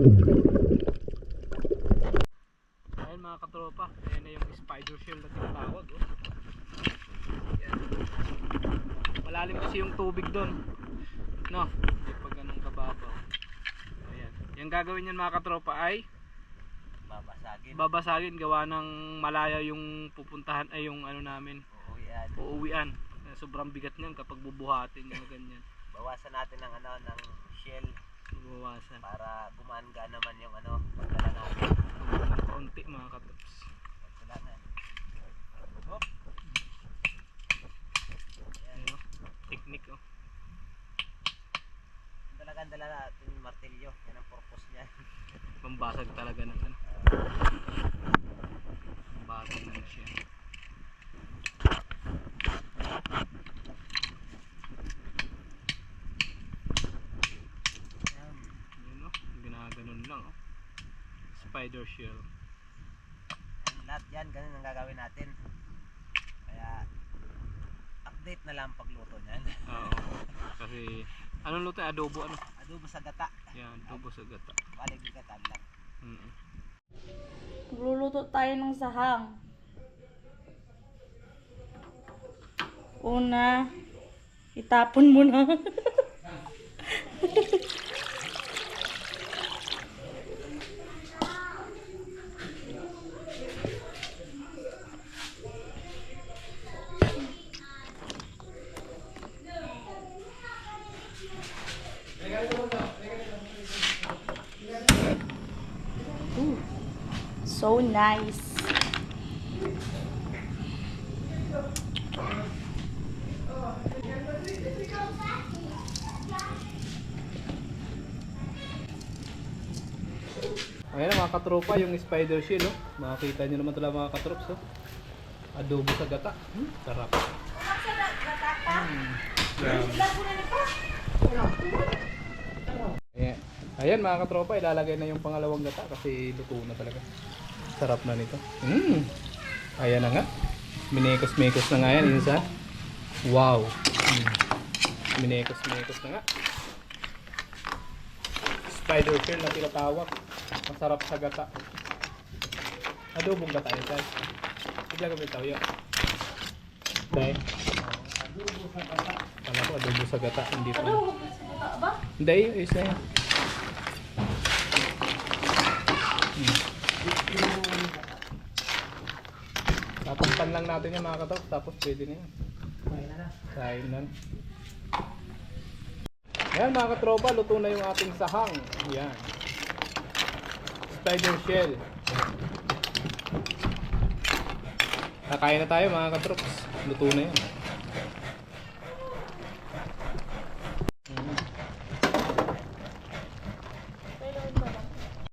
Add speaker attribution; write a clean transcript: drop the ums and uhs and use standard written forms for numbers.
Speaker 1: Ayan mga katropa, ayan na yung spider shell na tinatawag. Oh. Ayan. Malalim kasi yung tubig doon, no? Pag ganun kababaw. Ayan. Yung gagawin niyan mga katropa ay babasagin gawa ng malaya yung pupuntahan ay yung ano namin. Uuwian. Sobrang bigat niyan kapag bubuhatin yung ganyan.
Speaker 2: Bawasan natin ng ano ng shell.
Speaker 1: Bawasan.
Speaker 2: Para gumanga naman yung ano pagdala natin.
Speaker 1: Konti mga katrops.
Speaker 2: Wala na. Hop.
Speaker 1: Ayan. Technique oh.
Speaker 2: Talagang dala natin yung martilyo. Yan ang purpose niya.
Speaker 1: Pambasag talaga ng ano. Pambasag ng siya. Yun oh. Ginaganon lang oh. Spider shell.
Speaker 2: And lahat yan, ganun ang gagawin natin. Kaya update na lang pagluto niyan.
Speaker 1: Oo. Kasi anong luto? Adobo ano?
Speaker 2: Adobo sa gata.
Speaker 1: Yan, adobo sa gata.
Speaker 2: Balig gata lang.
Speaker 3: Magluluto tayo ng sahang. Una, itapon mo na. So nice.
Speaker 1: Ayan mga katropa, yung spider shell oh. Makikita nyo naman talaga mga katrops oh. Adobo sa gata. Sarap. Ayan. Ayan mga katropa, ilalagay na yung pangalawang gata kasi luto na talaga. Sarap na nito. Ayan na nga. Minekos-mekos na nga yan isa. Wow. Minekos-mekos na nga. Spider shell na tinatawag. Masarap sa gata. Adobong gata yun tayo. Bigla kami tao yun. Dahil adobo sa gata. Kala ko adobo sa gata. Hindi pa.
Speaker 3: Adobo sa gata ba?
Speaker 1: Hindi, isa yan. Tatakpan lang natin yung mga katok. Tapos pwede na yan. Kain na. Ayan mga katropa, luto na yung ating sahang. Ayan. Spider shell. Kakain na tayo mga katrops. Luto na yan.